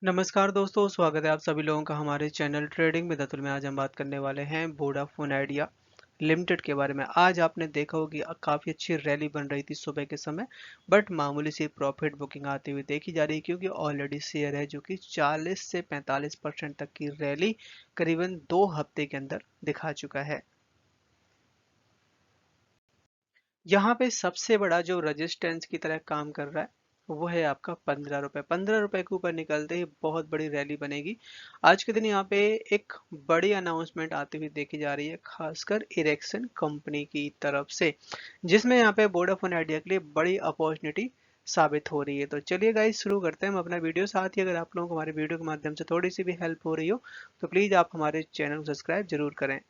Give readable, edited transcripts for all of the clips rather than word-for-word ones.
नमस्कार दोस्तों, स्वागत है आप सभी लोगों का हमारे चैनल ट्रेडिंग विद अतुल में। आज हम बात करने वाले हैं वोडाफोन आइडिया लिमिटेड के बारे में। आज आपने देखा होगी काफ़ी अच्छी रैली बन रही थी सुबह के समय, बट मामूली सी प्रॉफिट बुकिंग आती हुई देखी जा रही है क्योंकि ऑलरेडी शेयर है जो कि 40 से 45% तक की रैली करीबन 2 हफ्ते के अंदर दिखा चुका है। यहाँ पे सबसे बड़ा जो रेजिस्टेंस की तरह काम कर रहा है वो है आपका 15 रुपए। 15 रुपए के ऊपर निकलते ही बहुत बड़ी रैली बनेगी। आज के दिन यहाँ पे एक बड़ी अनाउंसमेंट आती हुई देखी जा रही है, खासकर इरेक्सन कंपनी की तरफ से, जिसमें यहाँ पे वोडाफोन आइडिया के लिए बड़ी अपॉर्चुनिटी साबित हो रही है। तो चलिए गाइस, शुरू करते हैं हम अपना वीडियो। साथ ही अगर आप लोगों को हमारे वीडियो के माध्यम से थोड़ी सी भी हेल्प हो रही हो तो प्लीज आप हमारे चैनल को सब्सक्राइब जरूर करें।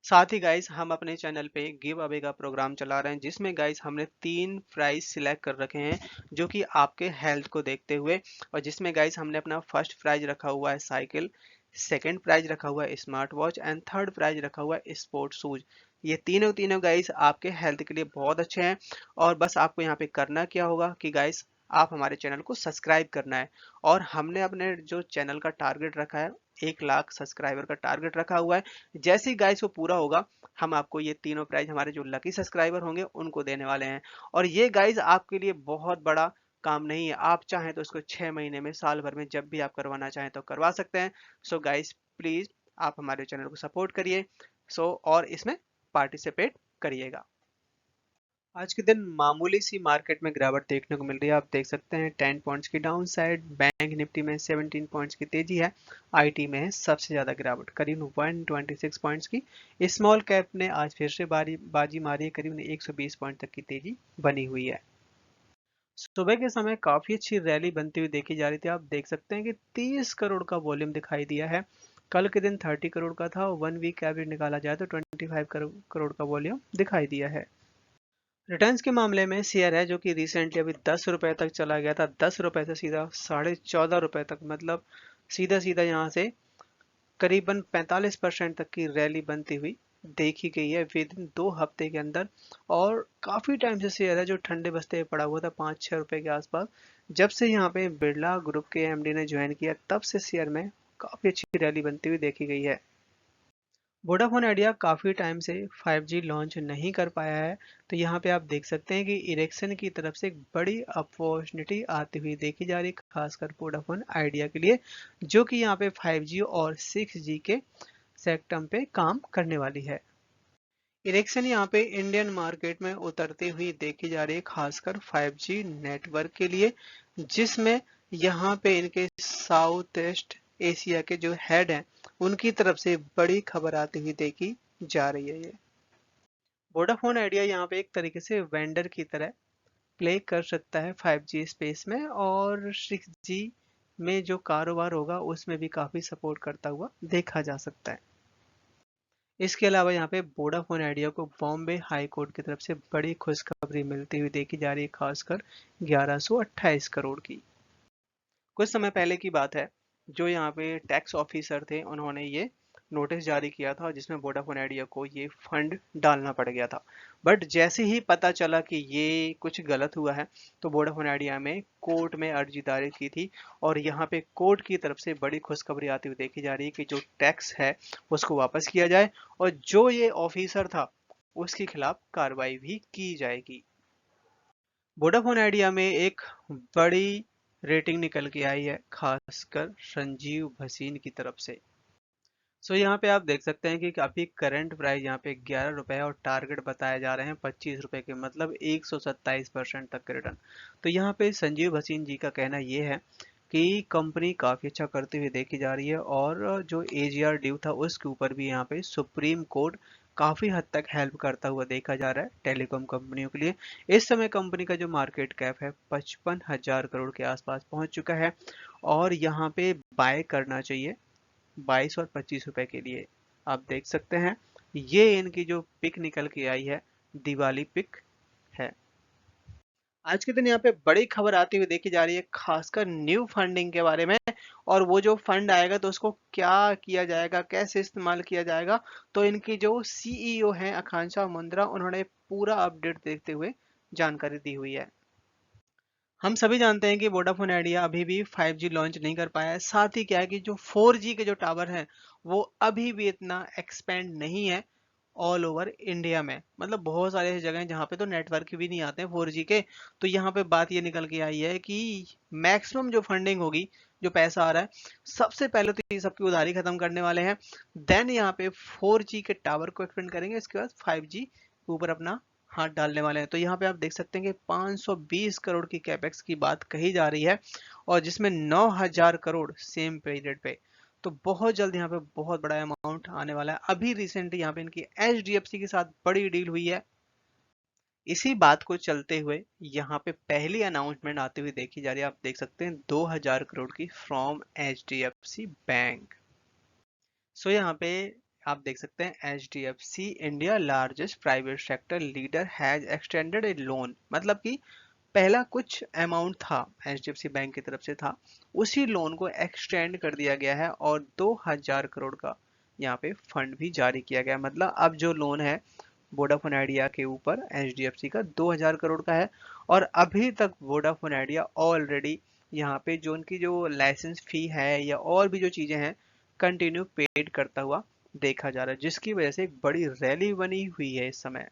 साथ ही गाइस, हम अपने चैनल पे गिव अवे का प्रोग्राम चला रहे हैं, जिसमें गाइस हमने 3 प्राइज सिलेक्ट कर रखे हैं जो कि आपके हेल्थ को देखते हुए, और जिसमें गाइस हमने अपना फर्स्ट प्राइज रखा हुआ है साइकिल, सेकंड प्राइज रखा हुआ है smart watch and third prize रखा हुआ है स्पोर्ट शूज। ये तीनों तीनों गाइस आपके हेल्थ के लिए बहुत अच्छे हैं। और बस आपको यहाँ पे करना क्या होगा कि गाइस, आप हमारे चैनल को सब्सक्राइब करना है। और हमने अपने जो चैनल का टारगेट रखा है, 1 लाख सब्सक्राइबर का टारगेट रखा हुआ है। जैसे ही गाइस वो पूरा होगा, हम आपको ये तीनों प्राइज हमारे जो लकी सब्सक्राइबर होंगे उनको देने वाले हैं। और ये गाइस आपके लिए बहुत बड़ा काम नहीं है, आप चाहें तो इसको 6 महीने में, साल भर में, जब भी आप करवाना चाहें तो करवा सकते हैं। सो गाइस, प्लीज आप हमारे चैनल को सपोर्ट करिए। और इसमें पार्टिसिपेट करिएगा। आज के दिन मामूली सी मार्केट में गिरावट देखने को मिल रही है। आप देख सकते हैं 10 पॉइंट्स की डाउन साइड, बैंक निफ्टी में 17 पॉइंट्स की तेजी है, आईटी में है सबसे ज्यादा गिरावट करीब 126 पॉइंट्स की। स्मॉल कैप ने आज फिर से बाजी मारी है, करीब 120 पॉइंट तक की तेजी बनी हुई है। सुबह के समय काफी अच्छी रैली बनती हुई देखी जा रही थी। आप देख सकते हैं कि 30 करोड़ का वॉल्यूम दिखाई दिया है। कल के दिन 30 करोड़ का था, 1 वीक एवरेज निकाला जाए तो 25 करोड़ का वॉल्यूम दिखाई दिया है। रिटर्न्स के मामले में शेयर है जो कि रिसेंटली अभी 10 रुपए तक चला गया था, 10 रुपए से सीधा 14.5 रुपए तक, मतलब सीधा सीधा यहाँ से करीबन 45% तक की रैली बनती हुई देखी गई है विद इन 2 हफ्ते के अंदर। और काफी टाइम से शेयर है जो ठंडे बस्ते पे पड़ा हुआ था 5-6 रुपए के आसपास। जब से यहाँ पे बिरला ग्रुप के एमडी ने ज्वाइन किया, तब से शेयर में काफी अच्छी रैली बनती हुई देखी गई है। वोडाफोन आइडिया काफ़ी टाइम से 5G लॉन्च नहीं कर पाया है, तो यहाँ पे आप देख सकते हैं कि इरेक्सन की तरफ से एक बड़ी अपॉर्चुनिटी आती हुई देखी जा रही है, खासकर वोडाफोन आइडिया के लिए, जो कि यहाँ पे 5G और 6G के सेक्टम पे काम करने वाली है। इरेक्सन यहाँ पे इंडियन मार्केट में उतरती हुई देखी जा रही है, खासकर 5G नेटवर्क के लिए, जिसमें यहाँ पे इनके साउथ ईस्ट एशिया के जो हेड हैं उनकी तरफ से बड़ी खबर आती हुई देखी जा रही है। ये वोडाफोन आइडिया यहाँ पे एक तरीके से वेंडर की तरह प्ले कर सकता है 5G स्पेस में, और 6G में जो कारोबार होगा उसमें भी काफी सपोर्ट करता हुआ देखा जा सकता है। इसके अलावा यहाँ पे वोडाफोन आइडिया को बॉम्बे हाई कोर्ट की तरफ से बड़ी खुशखबरी मिलती हुई देखी जा रही है, खासकर 1128 करोड़ की। कुछ समय पहले की बात है, जो यहाँ पे टैक्स ऑफिसर थे उन्होंने ये नोटिस जारी किया था, जिसमें वोडाफोन आइडिया को ये फंड डालना पड़ गया था। बट जैसे ही पता चला कि ये कुछ गलत हुआ है, तो वोडाफोन आइडिया में कोर्ट में अर्जी दायर की थी। और यहाँ पे कोर्ट की तरफ से बड़ी खुशखबरी आती हुई देखी जा रही है कि जो टैक्स है उसको वापस किया जाए, और जो ये ऑफिसर था उसके खिलाफ कार्रवाई भी की जाएगी। वोडाफोन आइडिया में एक बड़ी रेटिंग निकल के आई है, खासकर संजीव भसीन की तरफ से। यहाँ पे आप देख सकते हैं कि काफी करंट प्राइस यहाँ पे 11 रुपए है, और टारगेट बताए जा रहे हैं 25 रुपए के, मतलब 127% तक के रिटर्न। तो यहाँ पे संजीव भसीन जी का कहना ये है कि कंपनी काफी अच्छा करती हुई देखी जा रही है, और जो एजीआर ड्यू था उसके ऊपर भी यहाँ पे सुप्रीम कोर्ट काफी हद तक हेल्प करता हुआ देखा जा रहा है टेलीकॉम कंपनियों के लिए। इस समय कंपनी का जो मार्केट कैप है 55,000 करोड़ के आसपास पहुंच चुका है, और यहाँ पे बाय करना चाहिए 22 और 25 रुपए के लिए। आप देख सकते हैं ये इनकी जो पिक निकल के आई है, दिवाली पिक है। आज के दिन यहाँ पे बड़ी खबर आती हुई देखी जा रही है, खासकर न्यू फंडिंग के बारे में। और वो जो फंड आएगा तो उसको क्या किया जाएगा, कैसे इस्तेमाल किया जाएगा, तो इनकी जो सीईओ हैं आकांक्षा मुंद्रा, उन्होंने पूरा अपडेट देखते हुए जानकारी दी हुई है। हम सभी जानते हैं कि वोडाफोन आइडिया अभी भी 5G लॉन्च नहीं कर पाया है। साथ ही क्या है कि जो 4G के जो टावर हैं वो अभी भी इतना एक्सपेंड नहीं है ऑल ओवर इंडिया में। मतलब बहुत सारे ऐसी जगह हैं जहाँ पे तो नेटवर्क भी नहीं आते हैं 4G के। तो यहाँ पे बात ये निकल के आई है कि मैक्सिमम जो फंडिंग होगी, जो पैसा आ रहा है, सबसे पहले तो ये सबकी उधारी खत्म करने वाले हैं। देन यहाँ पे 4G के टावर को एक्सपेंड करेंगे, इसके बाद 5G ऊपर अपना हाथ डालने वाले हैं। तो यहाँ पे आप देख सकते हैं कि 520 करोड़ की कैपेक्स की बात कही जा रही है, और जिसमें 9000 करोड़ सेम पीरियड पे। तो बहुत जल्द यहाँ पे बहुत बड़ा अमाउंट आने वाला है। अभी रिसेंटली यहाँ पे इनकी HDFC के साथ बड़ी डील हुई है। इसी बात को चलते हुए यहाँ पे पहली अनाउंसमेंट आती हुई देखी जा रही है। आप देख सकते हैं 2000 करोड़ की फ्रॉम HDFC बैंक। सो यहाँ पे आप देख सकते हैं HDFC India largest private sector leader has extended A loan. मतलब कि पहला कुछ अमाउंट था HDFC बैंक की तरफ से था, उसी लोन को एक्सटेंड कर दिया गया है और 2000 करोड़ का यहाँ पे फंड भी जारी किया गया है। मतलब अब जो लोन है वोडाफोन आइडिया के ऊपर HDFC का 2000 करोड़ का है। और अभी तक वोडाफोन आइडिया ऑलरेडी यहाँ पे जो उनकी जो लाइसेंस फी है या और भी जो चीजें हैं कंटिन्यू पेड करता हुआ देखा जा रहा है, जिसकी वजह से एक बड़ी रैली बनी हुई है इस समय।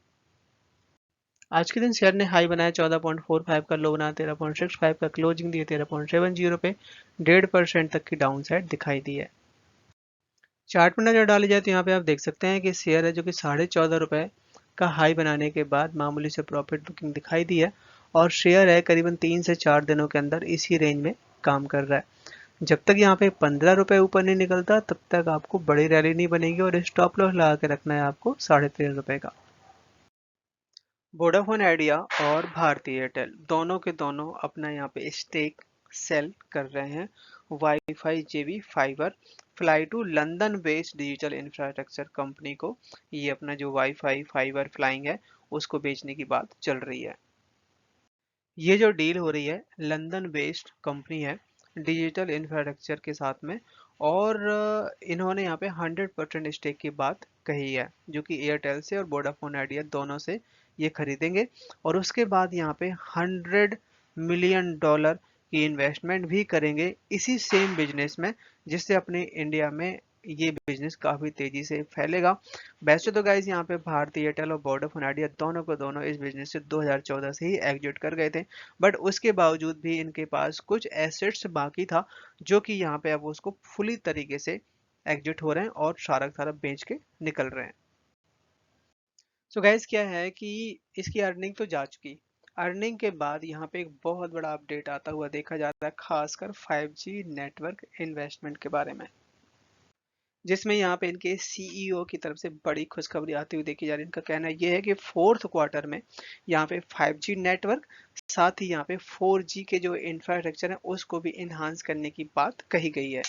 आज के दिन शेयर ने हाई बनाया 14.45 का, लो बनाया 13.65 का, क्लोजिंग दिए 13.70 पे, 1.5% तक की डाउन साइड दिखाई दी है। चार्ट में नजर डाली जाए तो यहाँ पे आप देख सकते हैं कि शेयर है जो कि 14.5 रुपए का हाई बनाने के बाद मामूली से प्रॉफिट बुकिंग दिखाई दी है, और शेयर है करीबन 3 से 4 दिनों के अंदर इसी रेंज में काम कर रहा है। जब तक यहाँ पे 15 रुपए ऊपर नहीं निकलता तब तक आपको बड़ी रैली नहीं बनेगी, और स्टॉप लॉस लगा के रखना है आपको 13.5 रुपए का। वोडाफोन आइडिया और भारती एयरटेल दोनों के दोनों अपना यहाँ पे स्टेक सेल कर रहे हैं। WiFi JB fibre fly to London based digital infrastructure company को ये अपना जो वाईफाई फाइबर फ्लाइंग है उसको बेचने की बात चल रही है। ये जो डील हो रही है लंदन बेस्ड कंपनी है डिजिटल इंफ्रास्ट्रक्चर के साथ में, और इन्होंने यहाँ पे 100% स्टेक की बात कही है जो कि एयरटेल से और वोडाफोन आइडिया दोनों से ये खरीदेंगे। और उसके बाद यहाँ पे $100 मिलियन की इन्वेस्टमेंट भी करेंगे इसी सेम बिजनेस में, जिससे अपने इंडिया में ये बिजनेस काफी तेजी से फैलेगा। वैसे तो गाइज यहाँ पे भारती एयरटेल और वोडाफोन आइडिया दोनों को दोनों इस बिजनेस से 2014 से ही एग्जिट कर गए थे, बट उसके बावजूद भी इनके पास कुछ एसेट्स बाकी था जो कि यहाँ पे अब उसको फुली तरीके से एग्जिट हो रहे हैं और सारा का सारा बेच के निकल रहे हैं। सो गाइज क्या है कि इसकी अर्निंग तो जा चुकी, अर्निंग के बाद यहाँ पे एक बहुत बड़ा अपडेट आता हुआ देखा जाता है, खासकर 5G नेटवर्क इन्वेस्टमेंट के बारे में, जिसमें यहाँ पे इनके CEO की तरफ से बड़ी खुशखबरी आती हुई देखी जा रही है। इनका कहना ये है कि फोर्थ क्वार्टर में यहाँ पे 5G नेटवर्क, साथ ही यहाँ पे 4G के जो इंफ्रास्ट्रक्चर है उसको भी इन्हांस करने की बात कही गई है।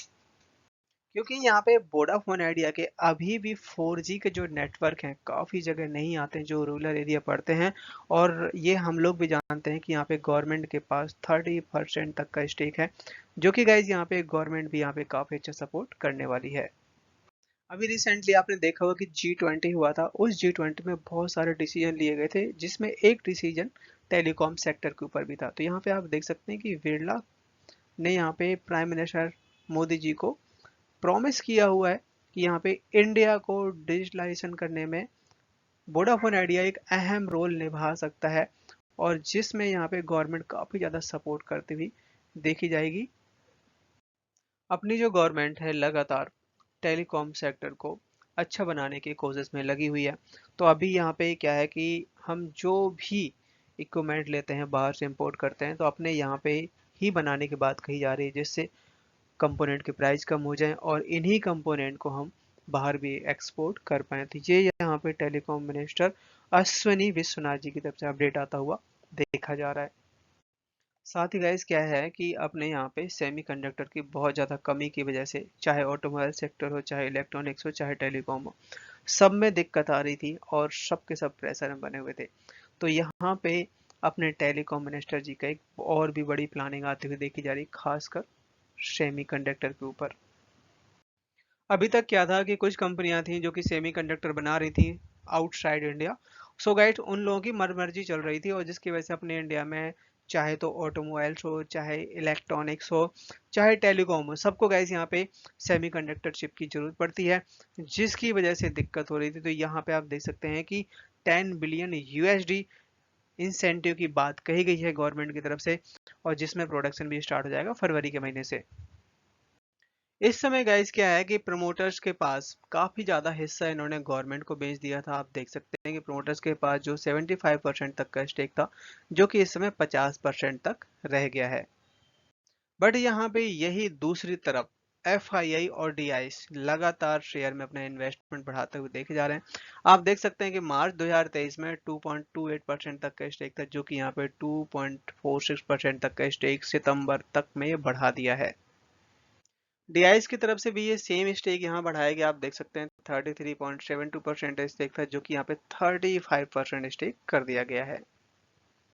क्योंकि यहाँ पे वोडाफोन आइडिया के अभी भी 4G के जो नेटवर्क हैं काफ़ी जगह नहीं आते हैं जो रूरल एरिया पड़ते हैं, और ये हम लोग भी जानते हैं कि यहाँ पे गवर्नमेंट के पास 30% तक का स्टेक है, जो कि गाइज यहाँ पे गवर्नमेंट भी यहाँ पे काफ़ी अच्छा सपोर्ट करने वाली है। अभी रिसेंटली आपने देखा होगा कि G20 हुआ था, उस G20 में बहुत सारे डिसीजन लिए गए थे, जिसमें एक डिसीजन टेलीकॉम सेक्टर के ऊपर भी था। तो यहाँ पे आप देख सकते हैं कि बिरला ने यहाँ पे प्राइम मिनिस्टर मोदी जी को प्रॉमिस किया हुआ है कि यहाँ पे इंडिया को डिजिटलाइजेशन करने में वोडाफोन आइडिया एक अहम रोल निभा सकता है, और जिसमें यहाँ पे गवर्नमेंट काफ़ी ज़्यादा सपोर्ट करती हुई देखी जाएगी। अपनी जो गवर्नमेंट है लगातार टेलीकॉम सेक्टर को अच्छा बनाने की कोशिश में लगी हुई है। तो अभी यहाँ पे क्या है कि हम जो भी इक्विपमेंट लेते हैं बाहर से इंपोर्ट करते हैं तो अपने यहाँ पे ही बनाने की बात कही जा रही है, जिससे कंपोनेंट की प्राइस कम हो जाए और इन्हीं कंपोनेंट को हम बाहर भी एक्सपोर्ट कर पाए। तो ये यहाँ पे टेलीकॉम मिनिस्टर अश्विनी विश्वनाथ जी की तरफ से अपडेट आता हुआ देखा जा रहा है। साथ ही गाइस क्या है कि अपने यहाँ पे सेमीकंडक्टर की बहुत ज़्यादा कमी की वजह से चाहे ऑटोमोबाइल सेक्टर हो, चाहे इलेक्ट्रॉनिक्स हो, चाहे टेलीकॉम हो, सब में दिक्कत आ रही थी और सब के सब प्रेशर में बने हुए थे। तो यहाँ पे अपने टेलीकॉम मिनिस्टर जी का एक और भी बड़ी प्लानिंग आती हुई देखी जा रही, खासकर सेमीकंडक्टर के ऊपर। अभी तक क्या था कि कुछ कंपनियां थी जो कि सेमीकंडक्टर बना रही थी आउटसाइड इंडिया। सो गाइस उन लोगों की मर्जी चल रही थी, और जिसकी वजह से अपने इंडिया में चाहे तो ऑटोमोबाइल्स हो, चाहे इलेक्ट्रॉनिक्स हो, चाहे टेलीकॉम हो, सबको गाइस यहाँ पे सेमीकंडक्टर चिप की जरूरत पड़ती है, जिसकी वजह से दिक्कत हो रही थी। तो यहाँ पे आप देख सकते हैं कि 10 बिलियन यूएसडी इंसेंटिव की बात कही गई है गवर्नमेंट की तरफ से, और जिसमें प्रोडक्शन भी स्टार्ट हो जाएगा फरवरी के महीने से। इस समय गाइस क्या है कि प्रमोटर्स के पास काफी ज्यादा हिस्सा इन्होंने गवर्नमेंट को बेच दिया था। आप देख सकते हैं कि प्रमोटर्स के पास जो 75% तक का स्टेक था, जो कि इस समय 50% तक रह गया है। बट यहाँ पे यही दूसरी तरफ एफआईआई और डीआईस लगातार शेयर में अपना इन्वेस्टमेंट बढ़ाते हुए देखे जा रहे हैं। आप देख सकते हैं कि मार्च 2023 में 2.28% तक का स्टेक था, जो कि यहाँ पे 2.46% तक का स्टेक सितंबर तक में बढ़ा दिया है। डीआईएस की तरफ से भी ये सेम स्टेक यहाँ बढ़ाया गया। आप देख सकते हैं 33.72% स्टेक था, जो कि यहाँ पे 35% स्टेक कर दिया गया है।